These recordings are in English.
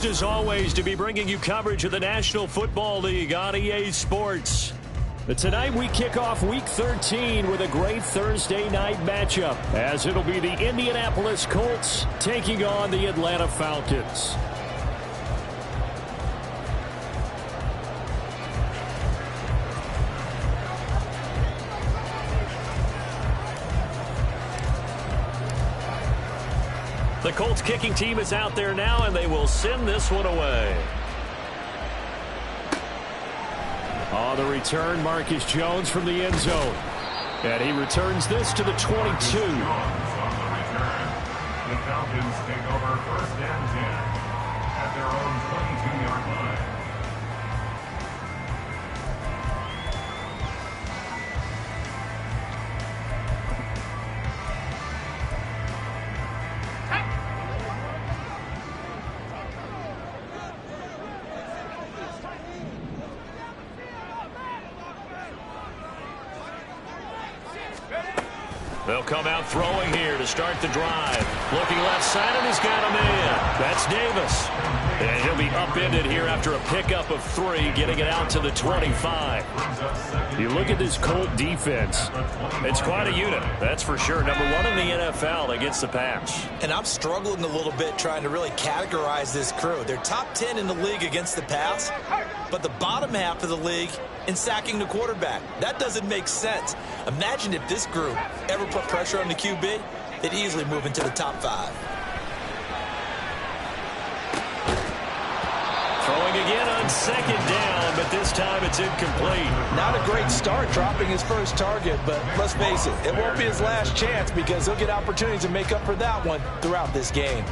As always, to be bringing you coverage of the National Football League on EA Sports. But tonight we kick off Week 13 with a great Thursday night matchup, as it'll be the Indianapolis Colts taking on the Atlanta Falcons. The Colts kicking team is out there now, and they will send this one away. On the return, Marcus Jones from the end zone. And he returns this to the 22. The Falcons take over 1st and 10 at their own 22-yard line. They'll come out throwing here to start the drive. Looking left side, and he's got a man. That's Davis. And he'll be upended here after a pickup of 3, getting it out to the 25. You look at this Colt defense. It's quite a unit, that's for sure. Number 1 in the NFL against the pass. And I'm struggling a little bit trying to really categorize this crew. They're top 10 in the league against the pass, but the bottom half of the league in sacking the quarterback. That doesn't make sense. Imagine if this group ever put pressure on the QB, they'd easily move into the top 5. Throwing again on 2nd down, but this time it's incomplete. Not a great start dropping his first target, but let's face it, it won't be his last chance because he'll get opportunities to make up for that one throughout this game.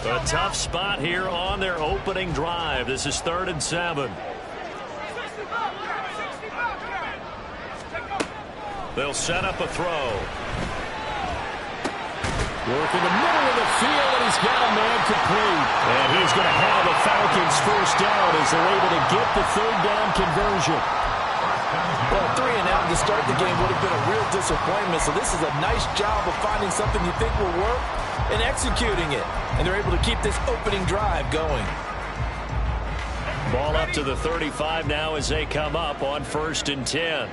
A tough spot here on their opening drive. This is 3rd and 7. They'll set up a throw. Work in the middle of the field, and he's got a man complete. And he's going to have a Falcons first down as they're able to get the 3rd down conversion. Well, 3 and out to start the game would have been a real disappointment, so this is a nice job of finding something you think will work and executing it. And they're able to keep this opening drive going. Ball up to the 35 now as they come up on 1st and 10.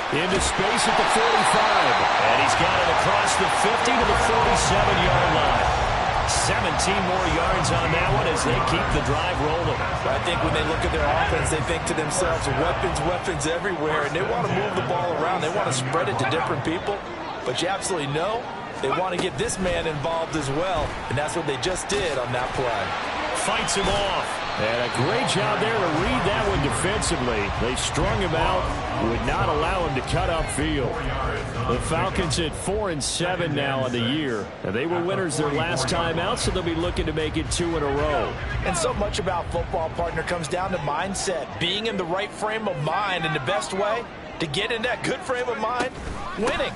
Into space at the 45. And he's got it across the 50 to the 47-yard line. 17 more yards on that one as they keep the drive rolling. I think when they look at their offense, they think to themselves, weapons everywhere, and they want to move the ball around. They want to spread it to different people, but you absolutely know they want to get this man involved as well, and that's what they just did on that play. Fights him off. And a great job there to read that one defensively. They strung him out, would not allow him to cut upfield. The Falcons at 4 and 7 now on the year. And they were winners their last time out, so they'll be looking to make it 2 in a row. And so much about football, partner, comes down to mindset. Being in the right frame of mind, and the best way to get in that good frame of mind, winning.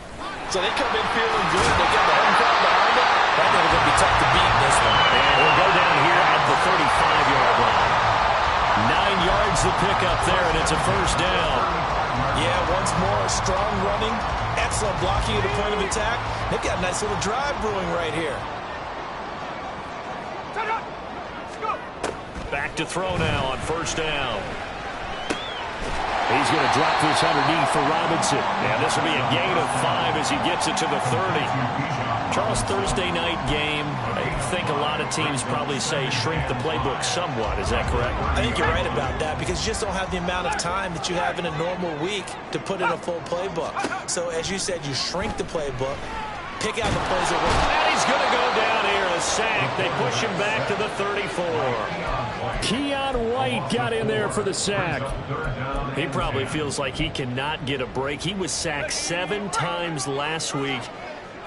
So they come in feeling good. They get the home crowd behind them. I think it's going to be tough to beat in this one. And we'll go down here at the 35-yard line. 9 yards to pick up there, and it's a first down. Yeah, once more, strong running, excellent blocking at the point of attack. They've got a nice little drive brewing right here. Back to throw now on 1st down. He's going to drop this underneath for Robinson. And this will be a gain of 5 as he gets it to the 30. Charles, Thursday night game, I think a lot of teams probably say shrink the playbook somewhat. Is that correct? I think you're right about that because you just don't have the amount of time that you have in a normal week to put in a full playbook. So as you said, you shrink the playbook, pick out the plays that work. And he's going to go down here, a sack. They push him back to the 34. Keon White got in there for the sack. He probably feels like he cannot get a break. He was sacked 7 times last week.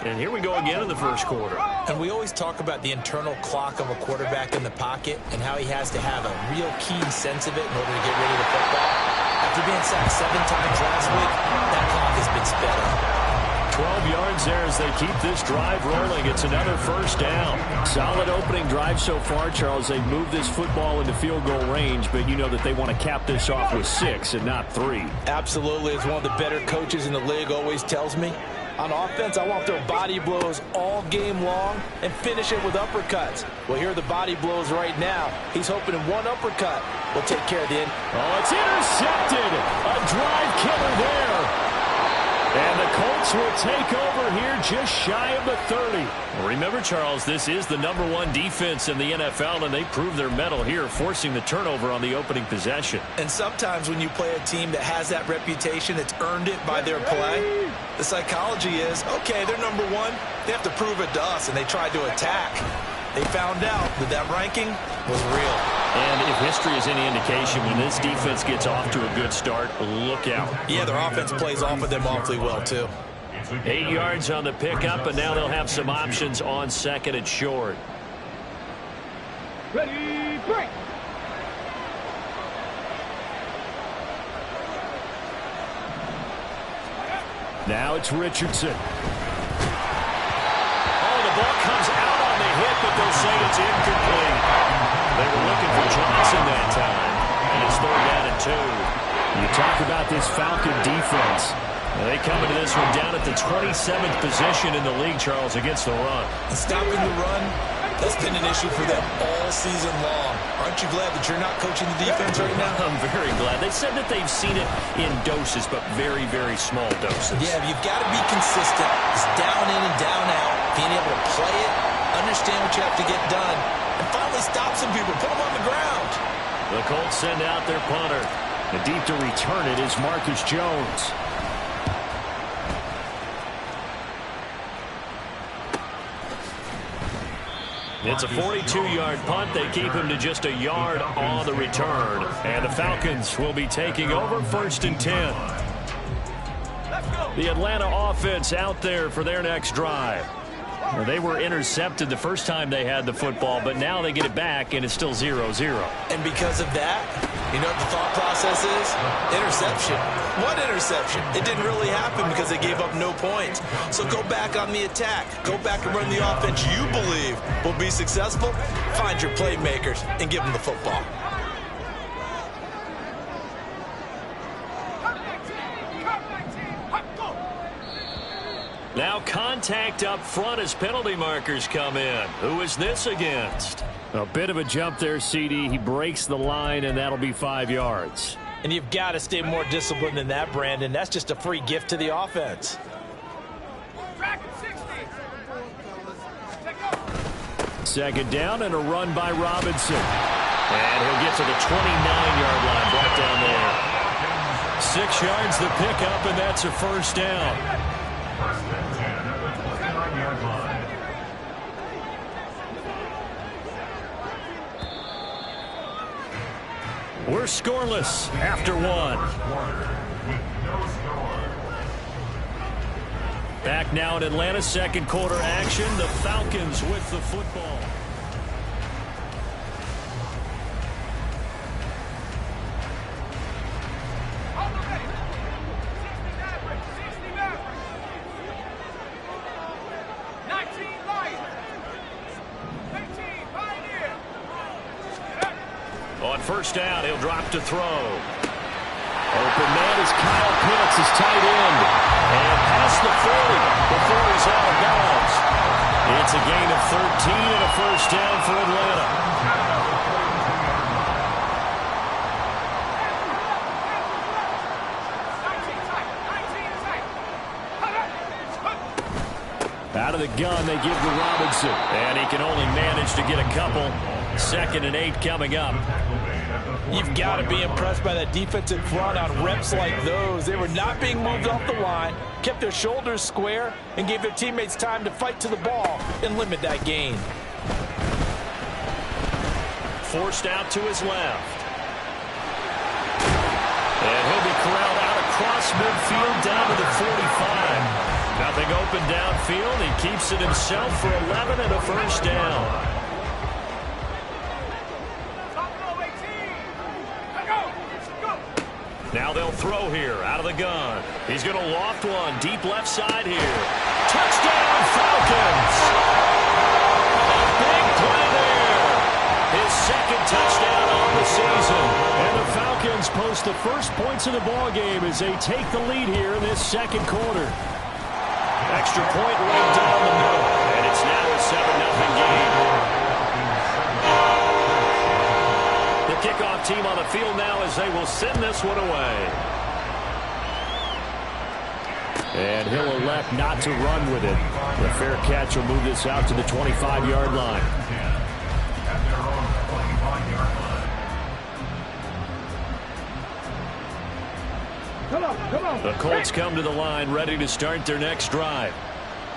And here we go again in the first quarter. And we always talk about the internal clock of a quarterback in the pocket and how he has to have a real keen sense of it in order to get rid of the football. After being sacked 7 times last week, that clock has been sped up. 12 yards there as they keep this drive rolling. It's another first down. Solid opening drive so far, Charles. They've moved this football into field goal range, but you know that they want to cap this off with 6 and not 3. Absolutely. As one of the better coaches in the league always tells me, On offense, I want their body blows all game long and finish it with uppercuts. Well, here are the body blows right now. He's hoping in one uppercut will take care of the end. Oh, it's intercepted. A drive killer there. And the Colts will take over here just shy of the 30. Remember, Charles, this is the #1 defense in the NFL, and they prove their mettle here, forcing the turnover on the opening possession. And sometimes when you play a team that has that reputation, it's earned it by their play. The psychology is, okay, they're #1. They have to prove it to us, and they tried to attack. They found out that that ranking was real. And if history is any indication, when this defense gets off to a good start, look out. Yeah, their offense plays off of them awfully well, too. 8 yards on the pickup, and now they'll have some options on second and short. Ready, break. Now it's Richardson. Oh, the ball comes out on the hit, but they'll say it's incomplete. They were looking for Johnson that time, and it's 3rd down and 2. You talk about this Falcon defense. They come into this one down at the 27th position in the league, Charles, against the run. And stopping the run, that's been an issue for them all season long. Aren't you glad that you're not coaching the defense right now? I'm very glad. They said that they've seen it in doses, but very, very small doses. Yeah, you've got to be consistent. It's down in and down out. Being able to play it, understand what you have to get done, and finally stop some people, put them on the ground. The Colts send out their punter. And deep to return it is Marcus Jones. It's a 42-yard punt. They keep him to just a yard on the return. And the Falcons will be taking over 1st and 10. The Atlanta offense out there for their next drive. Well, they were intercepted the first time they had the football, but now they get it back, and it's still 0-0. And because of that, you know what the thought process is? Interception. What interception? It didn't really happen because they gave up no points. So go back on the attack. Go back and run the offense you believe will be successful. Find your playmakers and give them the football. Now contact up front as penalty markers come in. Who is this against? A bit of a jump there, CD. He breaks the line, and that'll be 5 yards. And you've got to stay more disciplined than that, Brandon. That's just a free gift to the offense. Second down and a run by Robinson. And he'll get to the 29-yard line, brought down there. 6 yards the pickup, and that's a 1st down. We're scoreless after 1. Back now in Atlanta, 2nd quarter action. The Falcons with the football. On 1st down, he'll drop to throw. Open man is Kyle Pitts, his tight end. And past the 40 before he's out of bounds. It's a gain of 13 and a 1st down for Atlanta. Out of the gun, they give to Robinson. And he can only manage to get a couple. 2nd and 8 coming up. You've got to be impressed by that defensive front on reps like those. They were not being moved off the line, kept their shoulders square, and gave their teammates time to fight to the ball and limit that gain. Forced out to his left. And he'll be corralled out across midfield down to the 45. Nothing open downfield. He keeps it himself for 11 and a 1st down. Now they'll throw here out of the gun. He's going to loft one deep left side here. Touchdown, Falcons! A big play there. His 2nd touchdown on the season. And the Falcons post the first points of the ball game as they take the lead here in this 2nd quarter. Extra point right down the middle. And it's now a 7-0 game. The kickoff team on the field now as they will send this one away. And he'll elect not to run with it. The fair catch will move this out to the 25-yard line. The Colts come to the line ready to start their next drive.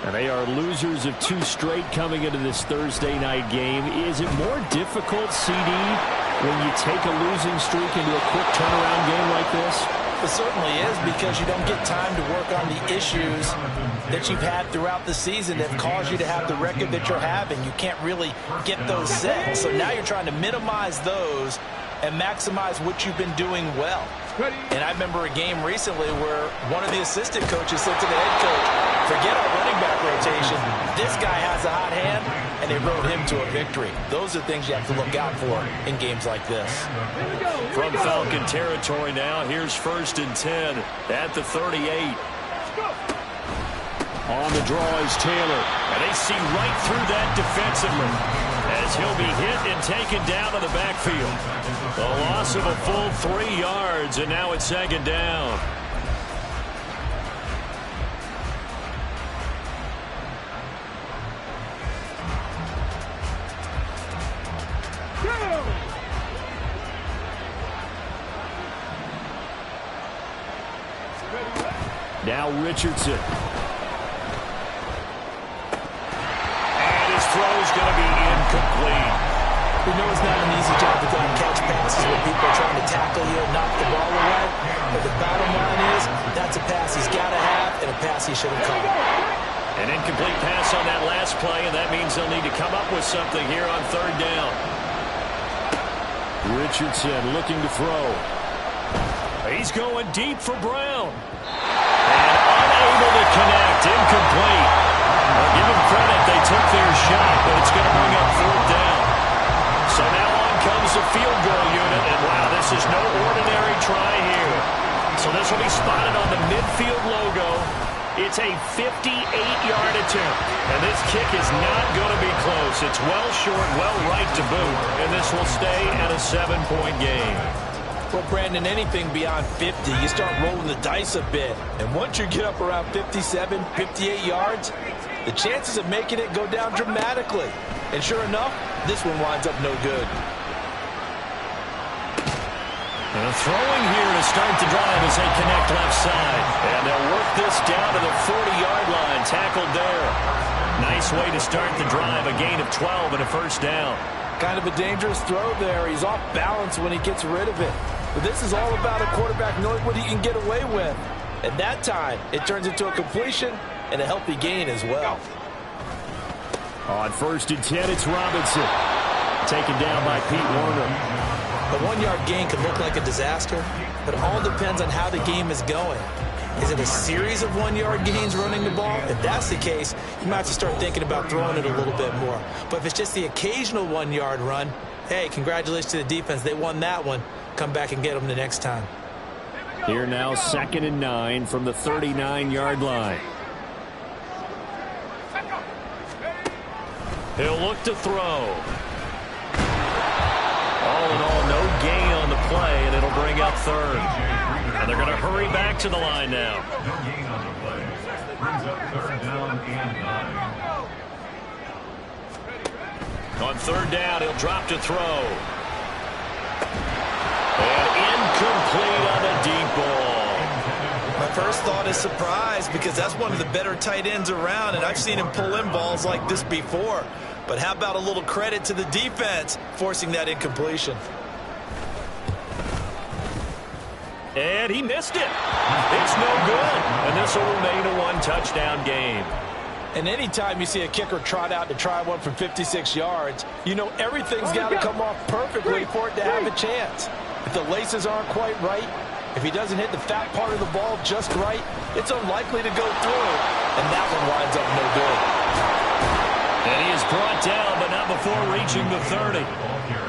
And they are losers of 2 straight coming into this Thursday night game. Is it more difficult, CD, when you take a losing streak into a quick turnaround game like this? It certainly is, because you don't get time to work on the issues that you've had throughout the season that have caused you to have the record that you're having. You can't really get those set. So now you're trying to minimize those and maximize what you've been doing well. And I remember a game recently where one of the assistant coaches said to the head coach, forget our running back rotation. This guy has a hot hand, and they rode him to a victory. Those are things you have to look out for in games like this. From Falcon territory now, here's 1st and 10 at the 38. On the draw is Taylor, and they see right through that defensively as he'll be hit and taken down to the backfield. A loss of a full 3 yards, and now it's 2nd down. Now Richardson. And his throw's going to be incomplete. We know it's not an easy job to go and catch passes when people are trying to tackle you and knock the ball away. But the bottom line is, that's a pass he's got to have and a pass he should have caught. An incomplete pass on that last play, and that means they'll need to come up with something here on 3rd down. Richardson looking to throw. He's going deep for Brown. And unable to connect, incomplete. Well, give them credit, they took their shot, but it's going to bring up 4th down. So now on comes the field goal unit, and wow, this is no ordinary try here. So this will be spotted on the midfield logo. It's a 58-yard attempt, and this kick is not going to be close. It's well short, well right to boot, and this will stay at a 7-point game. Well, Brandon, anything beyond 50, you start rolling the dice a bit. And once you get up around 57, 58 yards, the chances of making it go down dramatically. And sure enough, this one winds up no good. And a throwing here to start the drive as they connect left side. And they'll work this down to the 40-yard line, tackled there. Nice way to start the drive, a gain of 12 and a 1st down. Kind of a dangerous throw there. He's off balance when he gets rid of it. But this is all about a quarterback knowing what he can get away with. At that time, it turns into a completion and a healthy gain as well. On 1st and 10, it's Robinson. Taken down by Pete Warner. A 1-yard gain could look like a disaster, but it all depends on how the game is going. Is it a series of 1-yard gains running the ball? If that's the case, you might have to start thinking about throwing it a little bit more. But if it's just the occasional 1-yard run, hey, congratulations to the defense. They won that one. Come back and get them the next time. Here now, 2nd and 9 from the 39-yard line. He'll look to throw. All in all, no gain on the play, and it'll bring up 3rd. And they're going to hurry back to the line now. No gain on the play. Brings up 3rd down and 9. On 3rd down, he'll drop to throw. And incomplete on a deep ball. My first thought is surprise, because that's one of the better tight ends around, and I've seen him pull in balls like this before. But how about a little credit to the defense forcing that incompletion? And he missed it. It's no good. And this will remain a 1-touchdown game. And anytime you see a kicker trot out to try one from 56 yards, you know everything's got to come off perfectly for it to have a chance. If the laces aren't quite right, if he doesn't hit the fat part of the ball just right, it's unlikely to go through. And that one winds up no good. And he is brought down, but not before reaching the 30.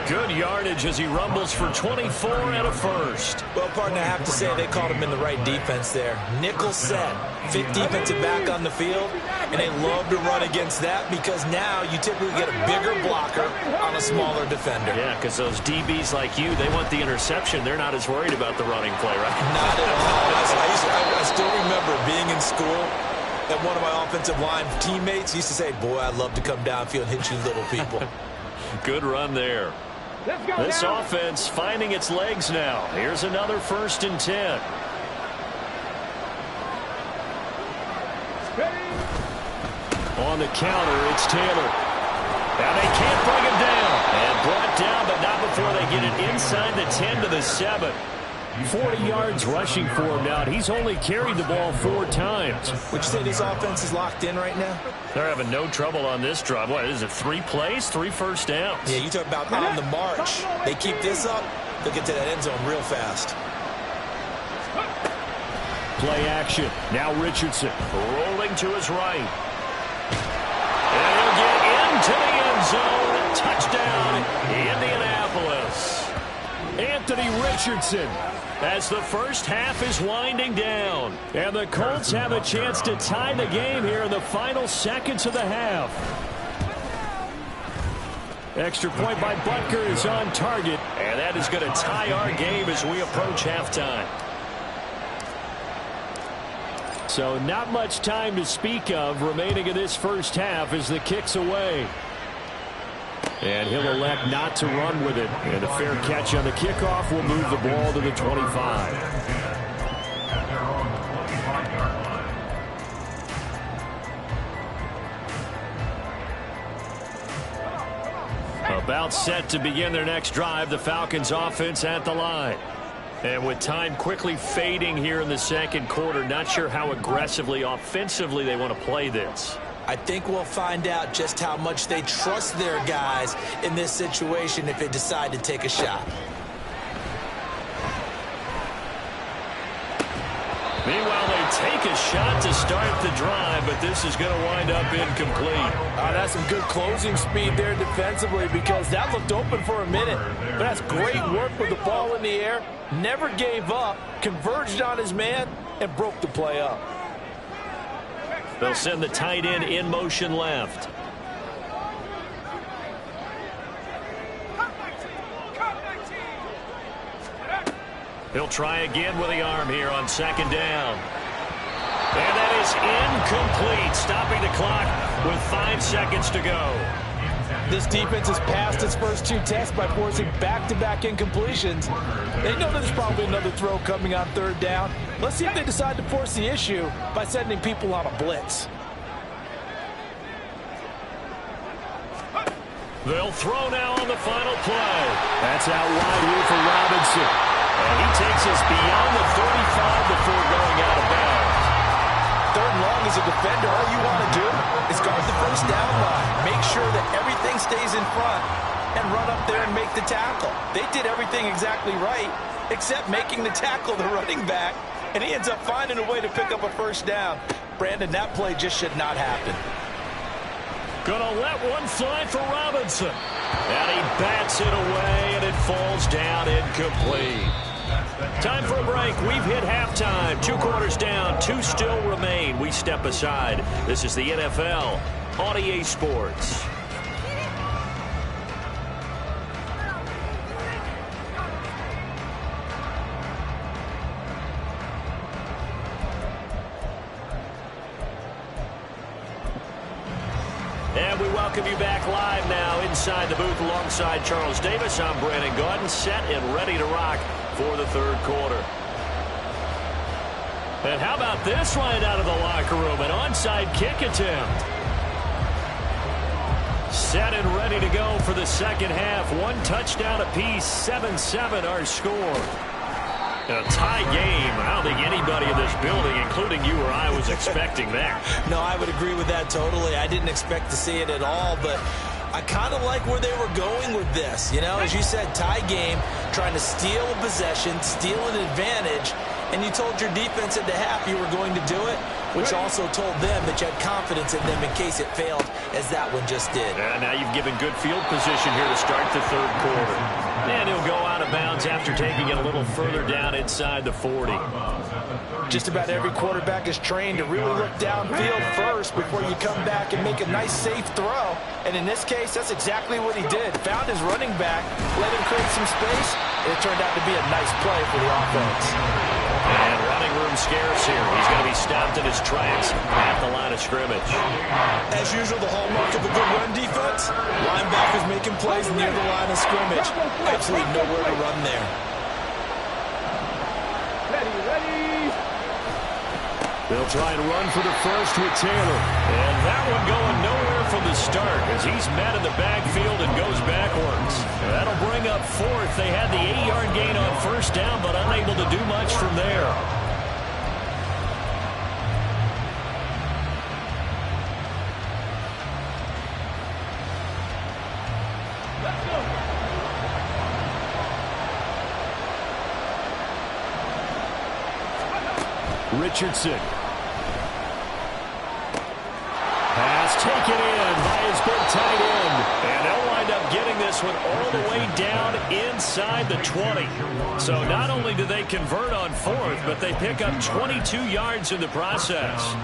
Good yardage as he rumbles for 24 and a first. Well, partner, I have to say they called him in the right defense there. Nickel set, fifth defensive back on the field, and they love to run against that because now you typically get a bigger blocker on a smaller defender. Yeah, because those DBs like you, they want the interception. They're not as worried about the running play, right? Not at all. I still remember being in school, and one of my offensive line teammates used to say, boy, I'd love to come downfield and hit you little people. Good run there. This offense finding its legs now. Here's another 1st and 10. On the counter, it's Taylor. Now they can't bring him down. And brought down, but not before they get it inside the 10 to the 7. 40 yards rushing for him now. He's only carried the ball 4 times. Would you say this offense is locked in right now? They're having no trouble on this drive. What is it, 3 plays, 3 first downs? Yeah, you talk about on the march. They keep this up, they'll get to that end zone real fast. Play action. Now Richardson rolling to his right. And he'll get into the end zone. Touchdown, Indianapolis. Anthony Richardson, as the first half is winding down. And the Colts have a chance to tie the game here in the final seconds of the half. Extra point by Butker is on target. And that is going to tie our game as we approach halftime. So not much time to speak of remaining in this first half as the kick's away. And he'll elect not to run with it. And a fair catch on the kickoff will move the ball to the 25. About set to begin their next drive, the Falcons offense at the line. And with time quickly fading here in the second quarter, not sure how aggressively, offensively they want to play this. I think we'll find out just how much they trust their guys in this situation if they decide to take a shot. Meanwhile, they take a shot to start the drive, but this is going to wind up incomplete. That's some good closing speed there defensively because that looked open for a minute. But that's great work with the ball in the air. Never gave up, converged on his man, and broke the play up. They'll send the tight end in motion left. He'll try again with the arm here on second down. And that is incomplete, stopping the clock with 5 seconds to go. This defense has passed its first 2 tests by forcing back-to-back incompletions. They know there's probably another throw coming on third down. Let's see if they decide to force the issue by sending people on a blitz. They'll throw now on the final play. That's out wide here for Robinson. And he takes us beyond the 35 before going out of bounds. Third and long as a defender, all you want to do is guard the first down line. Make sure that everything stays in front and run up there and make the tackle. They did everything exactly right except making the tackle the running back, and he ends up finding a way to pick up a first down. Brandon, that play just should not happen. Gonna let one fly for Robinson. And he bats it away, and it falls down incomplete. Time for a break. We've hit halftime. 2 quarters down, 2 still remain. We step aside. This is the NFL on EA Sports. And we welcome you back live now inside the booth alongside Charles Davis. I'm Brandon Gaudin, set and ready to rock for the third quarter. And how about this right out of the locker room? An onside kick attempt. Set and ready to go for the second half. 1 touchdown apiece, 7-7 our score. A tie game. I don't think anybody in this building, including you or I, was expecting that. No, I would agree with that totally. I didn't expect to see it at all, but I kind of like where they were going with this. You know, as you said, tie game, trying to steal a possession, steal an advantage, And you told your defense at the half you were going to do it, which also told them that you had confidence in them in case it failed, as that one just did. And now you've given good field position here to start the third quarter. And he'll go out of bounds after taking it a little further down inside the 40. Just about every quarterback is trained to really look downfield first before you come back and make a nice, safe throw. And in this case, that's exactly what he did. Found his running back, let him create some space, and it turned out to be a nice play for the offense. And running room scarce here. He's going to be stopped in his tracks at the line of scrimmage. As usual, the hallmark of a good run defense, linebackers making plays near the line of scrimmage. Absolutely nowhere to run there. They'll try and run for the first with Taylor. And that one going nowhere from the start as he's met in the backfield and goes backwards. That'll bring up fourth. They had the 8-yard gain on first down, but unable to do much from there. Richardson. Pass taken in by his big tight end. And they'll wind up getting this one all the way down inside the 20. So not only do they convert on fourth, but they pick up 22 yards in the process.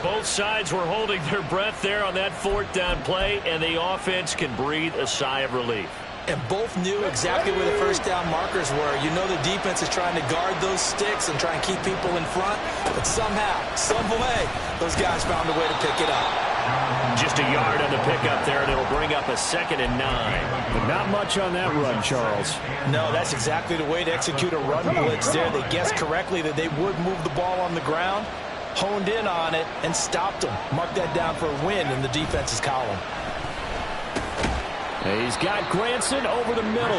Both sides were holding their breath there on that fourth down play, and the offense can breathe a sigh of relief. And both knew exactly where the first down markers were. You know the defense is trying to guard those sticks and try and keep people in front. But somehow, some way, those guys found a way to pick it up. Just a yard on the pickup there, and it'll bring up a 2nd and 9. But not much on that run, Charles. No, that's exactly the way to execute a run blitz there. They guessed correctly that they would move the ball on the ground, honed in on it, and stopped them. Mark that down for a win in the defense's column. He's got Granson over the middle.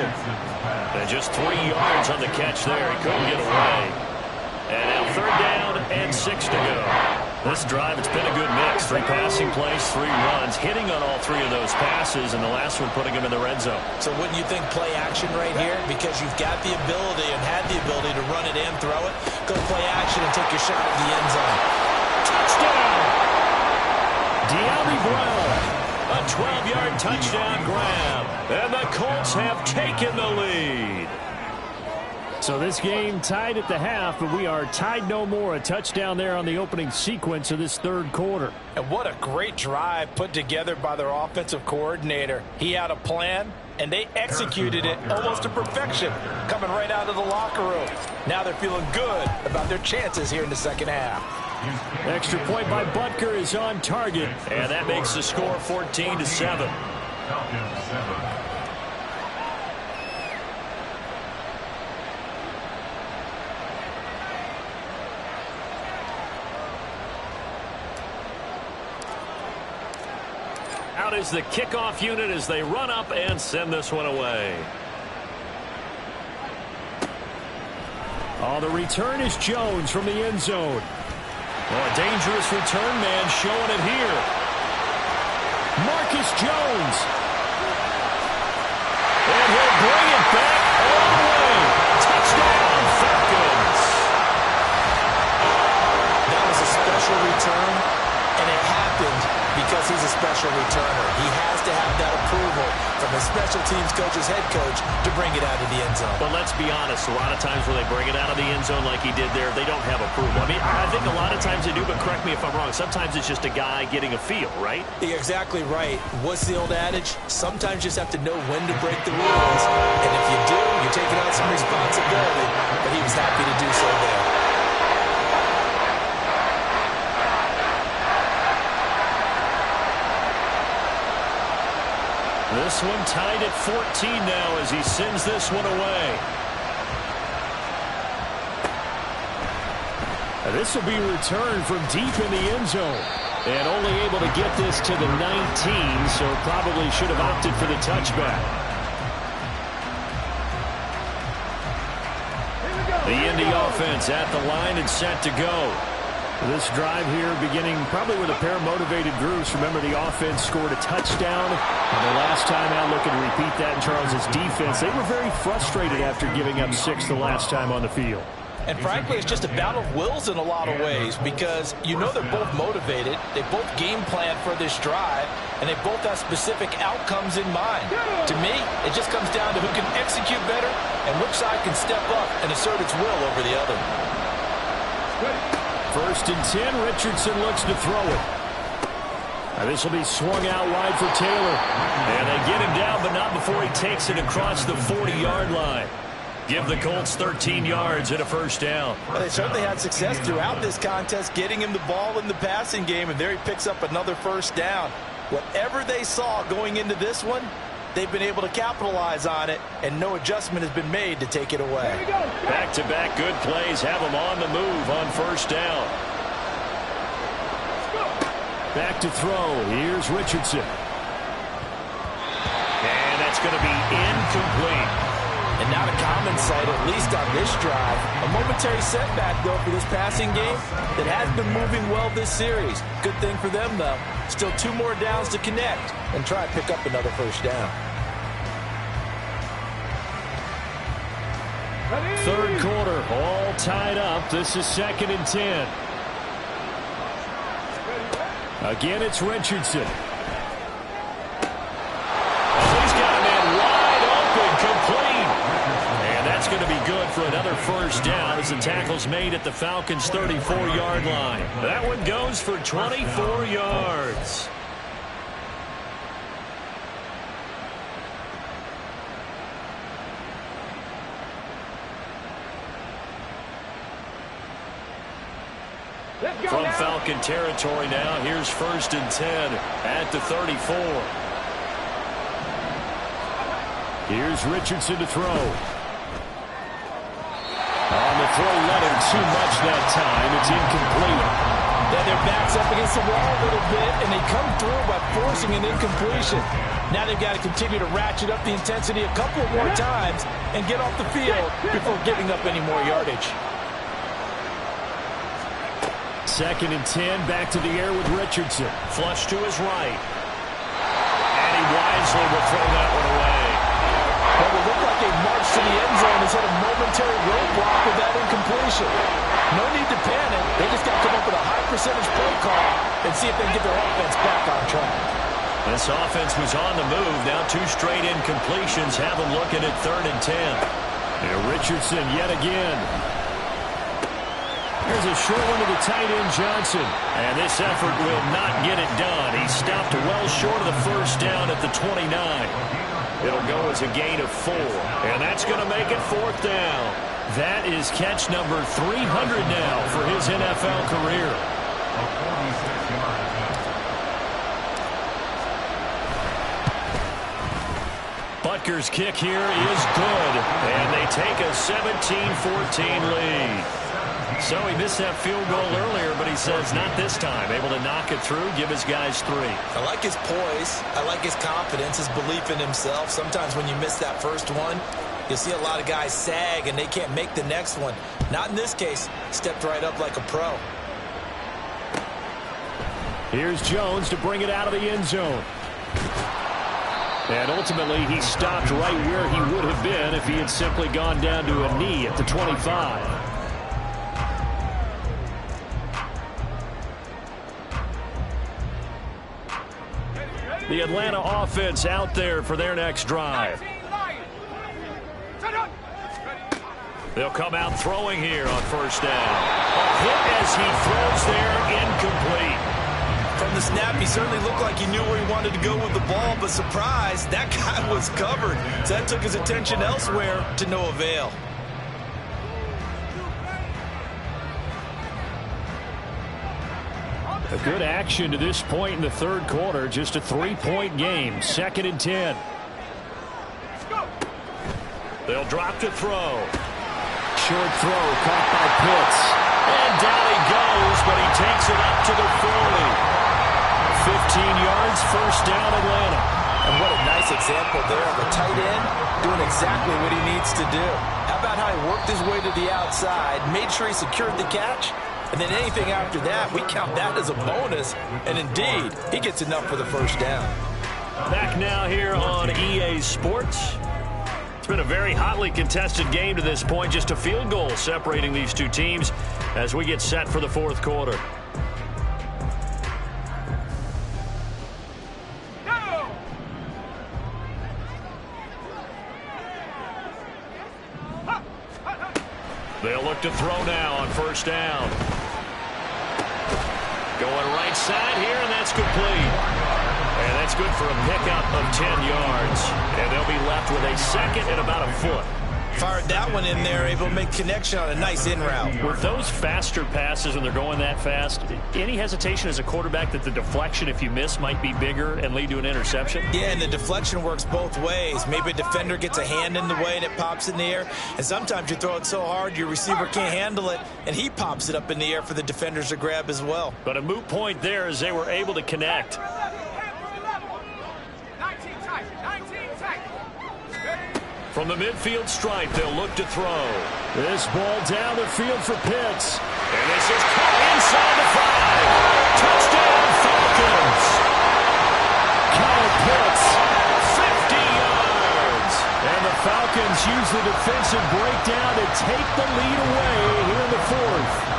And just 3 yards on the catch there. He couldn't get away. And now 3rd down and 6 to go. This drive, it's been a good mix. 3 passing plays, 3 runs, hitting on all 3 of those passes, and the last one putting him in the red zone. So wouldn't you think play action right here? Because you've got the ability and had the ability to run it and throw it. Go play action and take your shot at the end zone. Touchdown! De'Ami Brown. A 12-yard touchdown grab. And the Colts have taken the lead. So this game tied at the half, but we are tied no more. A touchdown there on the opening sequence of this third quarter. And what a great drive put together by their offensive coordinator. He had a plan, and they executed it almost to perfection, coming right out of the locker room. Now they're feeling good about their chances here in the second half. Extra point by Butker is on target, and that makes the score 14-7. Out is the kickoff unit as they run up and send this one away. Oh, the return is Jones from the end zone. Oh, a dangerous return man showing it here. Marcus Jones. And he'll bring it back all the way. Touchdown, Falcons. That was a special return, and it happened because he's a special returner. He has to have that approval from his special teams coach's head coach to bring it out of the end zone. But let's be honest, a lot of times when they bring it out of the end zone like he did there, they don't have approval. I mean, I think a lot of times they do, but correct me if I'm wrong. Sometimes it's just a guy getting a feel, right? You're exactly right. What's the old adage? Sometimes you just have to know when to break the rules. And if you do, you're taking on some responsibility. But he was happy to do so there. This one tied at 14 now as he sends this one away. This will be returned from deep in the end zone. And only able to get this to the 19, so probably should have opted for the touchback. The Indy offense at the line and set to go. This drive here beginning probably with a pair of motivated groups. Remember, the offense scored a touchdown. And the last time out, looking to repeat that in Charles's defense. They were very frustrated after giving up 6 the last time on the field. And frankly, it's just a battle of wills in a lot of ways because you know they're both motivated. They both game plan for this drive, and they both have specific outcomes in mind. To me, it just comes down to who can execute better and which side can step up and assert its will over the other. 1st and 10, Richardson looks to throw it. This will be swung out wide for Taylor. And they get him down, but not before he takes it across the 40-yard line. Give the Colts 13 yards and a 1st down. Well, they certainly had success throughout this contest, getting him the ball in the passing game, and there he picks up another 1st down. Whatever they saw going into this one, they've been able to capitalize on it, and no adjustment has been made to take it away. Back-to-back good plays have them on the move on 1st down. Back to throw. Here's Richardson. And that's going to be incomplete. And not a common sight, at least on this drive. A momentary setback, though, for this passing game that has been moving well this series. Good thing for them, though. Still 2 more downs to connect and try and pick up another 1st down. 3rd quarter, all tied up. This is 2nd and 10. Again, it's Richardson. He's got a man wide open, complete. And that's going to be good for another 1st down as the tackle's made at the Falcons' 34-yard line. That one goes for 24 yards. From Falcon territory now, here's 1st and 10 at the 34. Here's Richardson to throw. On the throw, letter too much that time. It's incomplete. Then their back's up against the wall a little bit, and they come through by forcing an incompletion. Now they've got to continue to ratchet up the intensity a couple more times and get off the field before giving up any more yardage. 2nd and 10, back to the air with Richardson. Flush to his right. And he wisely will throw that one away. Well, it looked like a march to the end zone has hit a momentary roadblock with that incompletion. No need to panic. They just got to come up with a high percentage play call and see if they can get their offense back on track. This offense was on the move. Now 2 straight incompletions have them looking at 3rd and 10. And Richardson yet again. Here's a short one to the tight end, Johnson. And this effort will not get it done. He stopped well short of the 1st down at the 29. It'll go as a gain of 4. And that's going to make it 4th down. That is catch number 300 now for his NFL career. Butker's kick here is good. And they take a 17-14 lead. So he missed that field goal earlier, but he says not this time. Able to knock it through, give his guys 3. I like his poise. I like his confidence, his belief in himself. Sometimes when you miss that first one, you'll see a lot of guys sag and they can't make the next one. Not in this case. Stepped right up like a pro. Here's Jones to bring it out of the end zone. And ultimately, he stopped right where he would have been if he had simply gone down to a knee at the 25. The Atlanta offense out there for their next drive. They'll come out throwing here on 1st down. A hit as he throws there, incomplete. From the snap, he certainly looked like he knew where he wanted to go with the ball, but surprise, that guy was covered. So that took his attention elsewhere to no avail. A good action to this point in the 3rd quarter. Just a 3-point game. 2nd and 10. They'll drop to throw. Short throw caught by Pitts. And down he goes, but he takes it up to the 40. 15 yards, 1st down Atlanta. And what a nice example there of a tight end doing exactly what he needs to do. How about how he worked his way to the outside, made sure he secured the catch, and then anything after that, we count that as a bonus. And indeed, he gets enough for the 1st down. Back now here on EA Sports. It's been a very hotly contested game to this point. Just a field goal separating these two teams as we get set for the fourth quarter. They'll look to throw now on first down. Going right side here, and that's complete. And that's good for a pickup of 10 yards. And they'll be left with a second and about a foot. Fired that one in there, able to make connection on a nice in route. With those faster passes when they're going that fast, any hesitation as a quarterback that the deflection, if you miss, might be bigger and lead to an interception? Yeah, and the deflection works both ways. Maybe a defender gets a hand in the way and it pops in the air. And sometimes you throw it so hard your receiver can't handle it, and he pops it up in the air for the defenders to grab as well. But a moot point there as they were able to connect. From the midfield stripe, they'll look to throw. This ball down the field for Pitts. And this is caught inside the 5. Touchdown, Falcons. Kyle Pitts, 50 yards. And the Falcons use the defensive breakdown to take the lead away here in the fourth.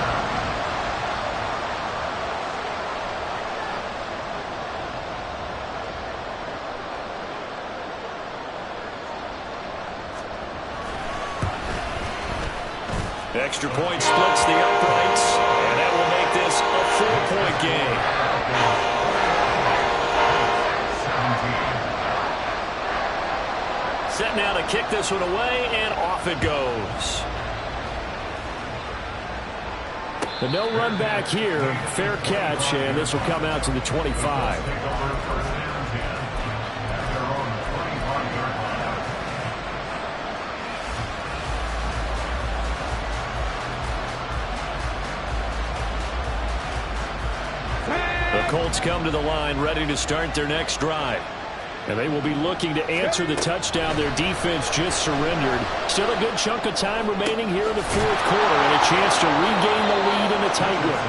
Extra point splits the uprights, and that will make this a 4-point game. 17. Set now to kick this one away, and off it goes. The no run back here, fair catch, and this will come out to the 25. Colts come to the line ready to start their next drive. And they will be looking to answer the touchdown their defense just surrendered. Still a good chunk of time remaining here in the fourth quarter and a chance to regain the lead in a tight one.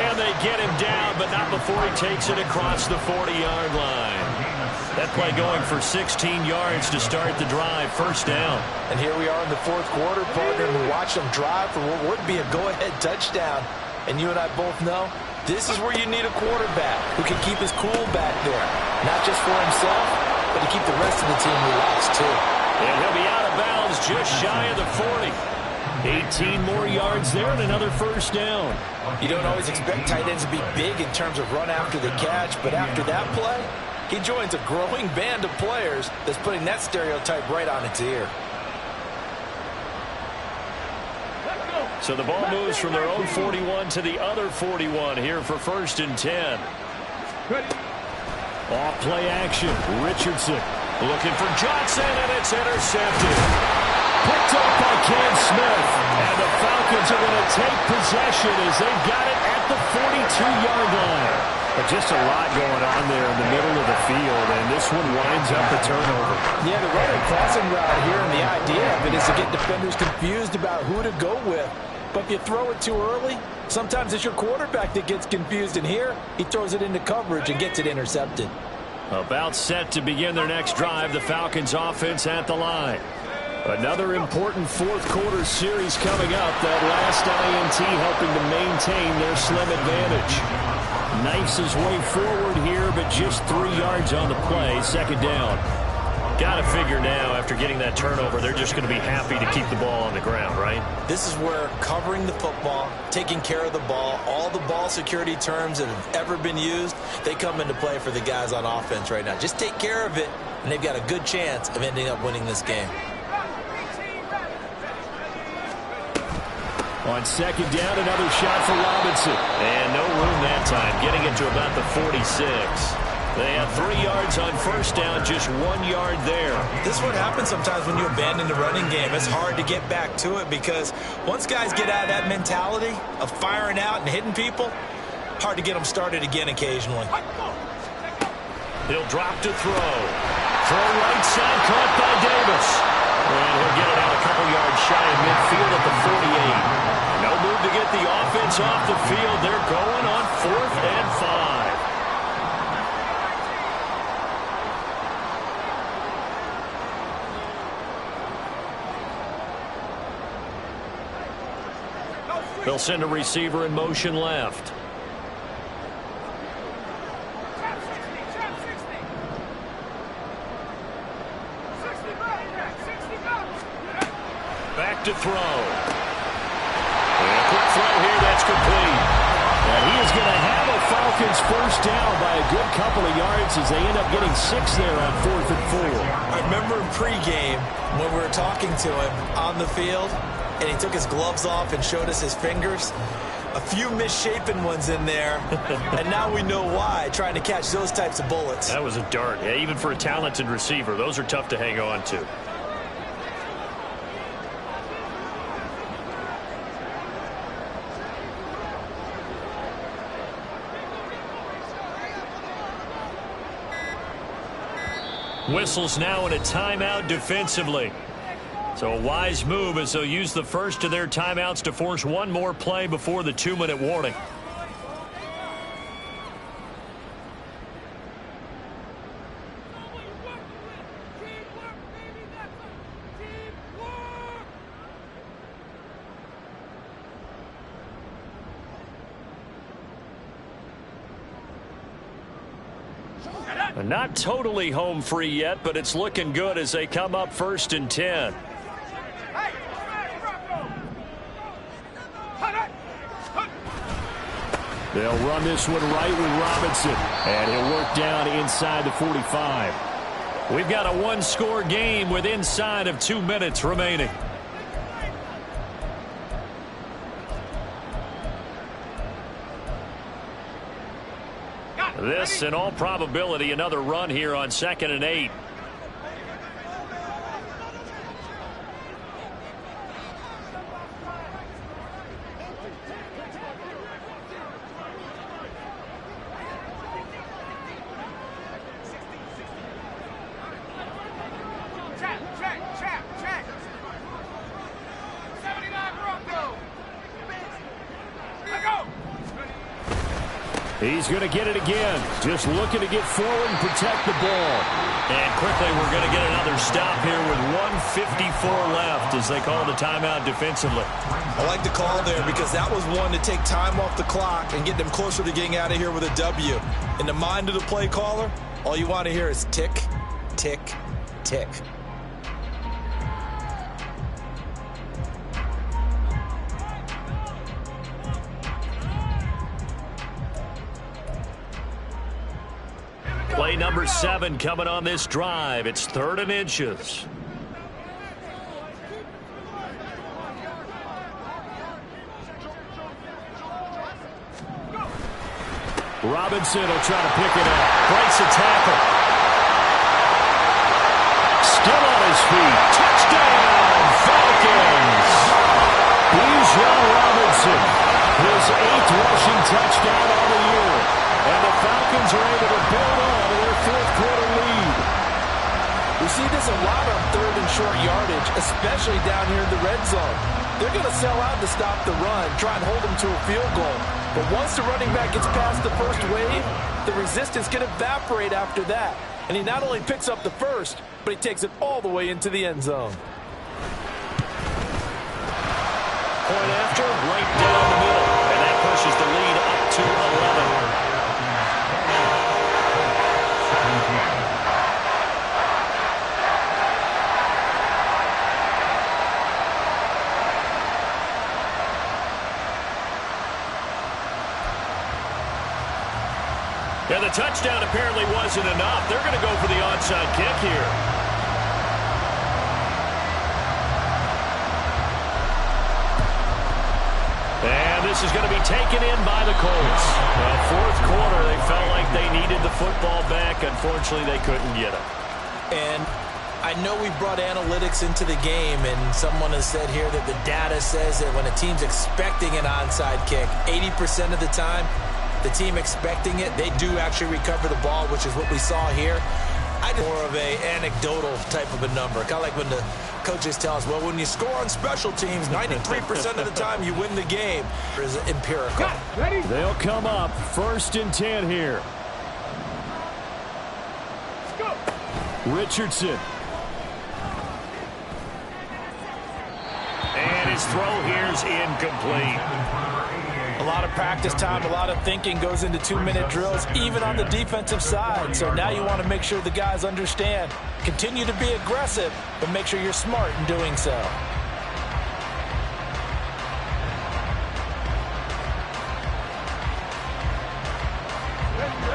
And they get him down, but not before he takes it across the 40-yard line. That play going for 16 yards to start the drive, first down. And here we are in the fourth quarter, partner, and we watch them drive for what would be a go-ahead touchdown. And you and I both know this is where you need a quarterback who can keep his cool back there. Not just for himself, but to keep the rest of the team relaxed, too. And he'll be out of bounds just shy of the 40. 18 more yards there and another first down. You don't always expect tight ends to be big in terms of run after the catch, but after that play, he joins a growing band of players that's putting that stereotype right on its ear. So the ball moves from their own 41 to the other 41 here for first and 10. Off play action. Richardson looking for Johnson, and it's intercepted. Picked up by Cam Smith. And the Falcons are going to take possession as they've got it at the 42-yard line. But just a lot going on there in the middle of the field, and this one winds up a turnover. Yeah, the running crossing route here, and the idea of it is to get defenders confused about who to go with. But if you throw it too early, sometimes it's your quarterback that gets confused, and here he throws it into coverage and gets it intercepted. About set to begin their next drive, the Falcons offense at the line. Another important fourth quarter series coming up. That last INT helping to maintain their slim advantage. Knifes his way forward here, but just 3 yards on the play. Second down. Got to figure now, after getting that turnover, they're just going to be happy to keep the ball on the ground, right? This is where covering the football, taking care of the ball, all the ball security terms that have ever been used, they come into play for the guys on offense right now. Just take care of it, and they've got a good chance of ending up winning this game. On second down, another shot for Robinson. And no room that time, getting it to about the 46. They have 3 yards on first down, just 1 yard there. This is what happens sometimes when you abandon the running game. It's hard to get back to it because once guys get out of that mentality of firing out and hitting people, hard to get them started again occasionally. He'll drop to throw. Throw right side, caught by Davis. And he'll get it out a couple yards shy of midfield at the 48. No move to get the offense off the field. They're going on 4th and 5. They'll send a receiver in motion left. Back to throw. And a quick throw here, that's complete. And he is going to have a Falcons first down by a good couple of yards as they end up getting 6 there on 4th and 4. I remember in pregame when we were talking to him on the field, and he took his gloves off and showed us his fingers. A few misshapen ones in there, and now we know why, trying to catch those types of bullets. That was a dart. Yeah, even for a talented receiver, those are tough to hang on to. Whistles now in a timeout defensively. So a wise move as they'll use the first of their timeouts to force one more play before the 2-minute warning. Not totally home free yet, but it's looking good as they come up 1st and 10. They'll run this one right with Robinson, and he'll work down inside the 45. We've got a one-score game with inside of 2 minutes remaining. This, in all probability, another run here on 2nd and 8. He's going to get it again. Just looking to get forward and protect the ball. And quickly we're going to get another stop here with 1:54 left as they call the timeout defensively. I like the call there because that was one to take time off the clock and get them closer to getting out of here with a W. In the mind of the play caller, all you want to hear is tick, tick, tick. Play number 7 coming on this drive. It's 3rd and inches. Robinson will try to pick it up. Breaks a tackle. Still on his feet. Touchdown, Falcons! Bijan Robinson, his 8th rushing touchdown on the year. And the Falcons are able to build on their 4th quarter lead. We see this a lot on 3rd and short yardage, especially down here in the red zone. They're going to sell out to stop the run, try and hold them to a field goal. But once the running back gets past the first wave, the resistance can evaporate after that. And he not only picks up the first, but he takes it all the way into the end zone. Point after, right down the middle. And that pushes the lead up to 11. Yeah, the touchdown apparently wasn't enough. They're going to go for the onside kick here. And this is going to be taken in by the Colts. Well, 4th quarter, they felt like they needed the football back. Unfortunately, they couldn't get it. And I know we brought analytics into the game, and someone has said here that the data says that when a team's expecting an onside kick, 80% of the time, the team expecting it, they do actually recover the ball, which is what we saw here. I did more of a anecdotal type of a number, kind of like when the coaches tell us, well, when you score on special teams, 93% of the time you win the game. It's empirical. They'll come up 1st and 10 here. Richardson. And his throw here's incomplete. A lot of practice time, a lot of thinking goes into 2-minute drills, even on the defensive side. So now you want to make sure the guys understand. Continue to be aggressive, but make sure you're smart in doing so.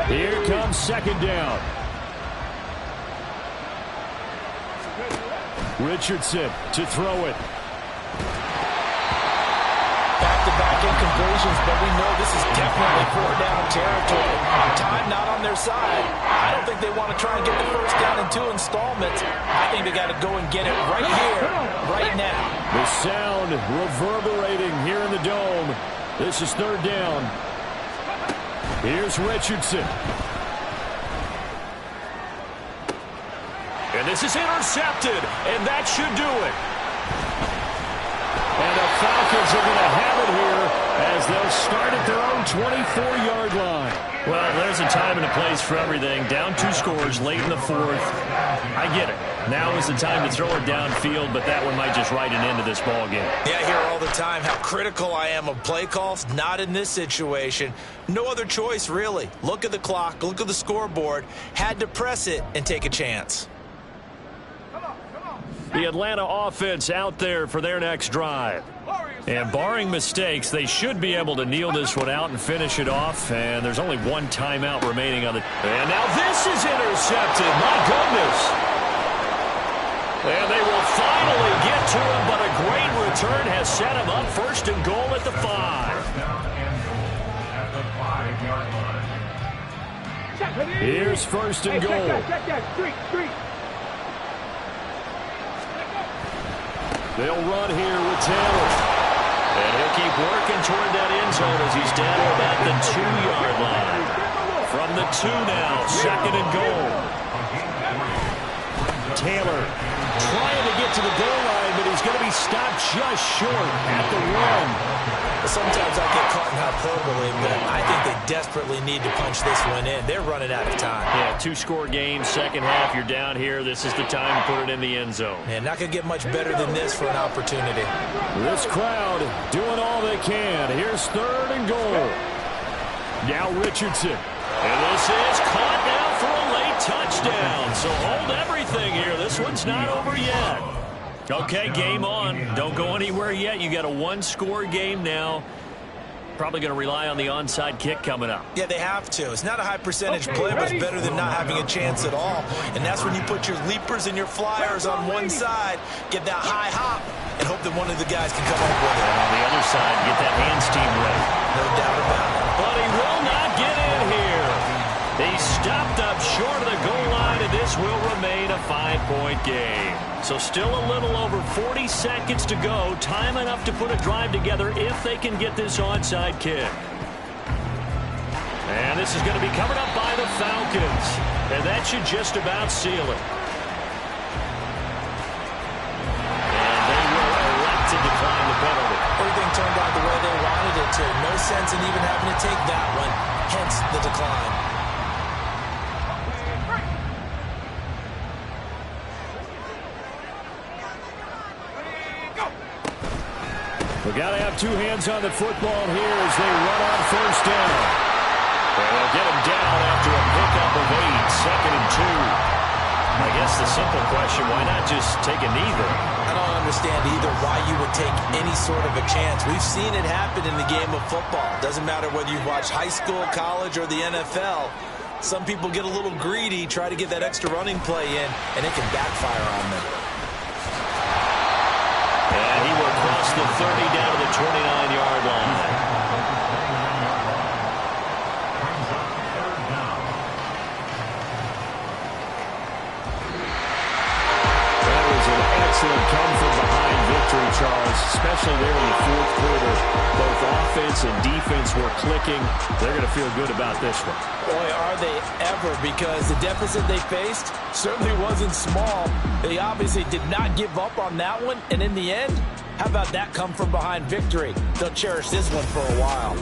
Here comes second down. Richardson to throw it. Back-to-back incompletions, but we know this is definitely 4-down territory. Time not on their side. I don't think they want to try and get the first down in 2 installments. I think they got to go and get it right here, right now. The sound reverberating here in the dome. This is third down. Here's Richardson. And this is intercepted, and that should do it. And the Falcons are going to have it here as they'll start at their own 24-yard line. Well, there's a time and a place for everything. Down 2 scores late in the 4th. I get it. Now is the time to throw it downfield, but that one might just write an end to this ball game. Yeah, I hear all the time how critical I am of play calls. Not in this situation. No other choice, really. Look at the clock. Look at the scoreboard. Had to press it and take a chance. The Atlanta offense out there for their next drive. And barring mistakes, they should be able to kneel this one out and finish it off. And there's only 1 timeout remaining on the... And now this is intercepted. My goodness. And they will finally get to him, but a great return has set him up first and goal at the 5. Here's first and goal. They'll run here with Taylor. And he'll keep working toward that end zone as he's down to about the 2-yard line. From the 2 now, second and goal. Taylor trying to get to the goal line, but he's going to be stopped just short at the 1. Sometimes I get caught in hyperbole, but I think they desperately need to punch this one in. They're running out of time. Yeah, 2-score game, second half, you're down here. This is the time to put it in the end zone. And not going to get much better than this for an opportunity. This crowd doing all they can. Here's third and goal. Now Richardson. And this is caught now for a late touchdown. So hold everything here. This one's not over yet. Okay, game on. Don't go anywhere yet. You got a 1-score game now. Probably going to rely on the onside kick coming up. Yeah, they have to. It's not a high percentage play, but it's better than not having a chance at all. And that's when you put your leapers and your flyers on one side, get that high hop, and hope that one of the guys can come up with it. And on the other side, get that hands team ready. No doubt about it. But he will not get in here. He stopped up short of the goal line, and this will remain a 5-point game. So still a little over 40 seconds to go. Time enough to put a drive together if they can get this onside kick. And this is going to be covered up by the Falcons. And that should just about seal it. And they will elect to decline the penalty. Everything turned out the way they wanted it to. No sense in even having to take that one. Hence the decline. We've got to have 2 hands on the football here as they run on first down. And they'll get him down after a pickup of 8, second and 2. I guess the simple question, why not just take a knee there? I don't understand either why you would take any sort of a chance. We've seen it happen in the game of football. Doesn't matter whether you watch high school, college, or the NFL. Some people get a little greedy, try to get that extra running play in, and it can backfire on them. And he will cross the 30 down to the 29-yard line. That was an excellent come-from-behind victory, Charles, especially there in the 4th quarter. Both offense and defense were clicking. They're going to feel good about this one. Boy, are they ever, because the deficit they faced certainly wasn't small. They obviously did not give up on that one, and in the end, how about that come-from-behind victory? They'll cherish this one for a while.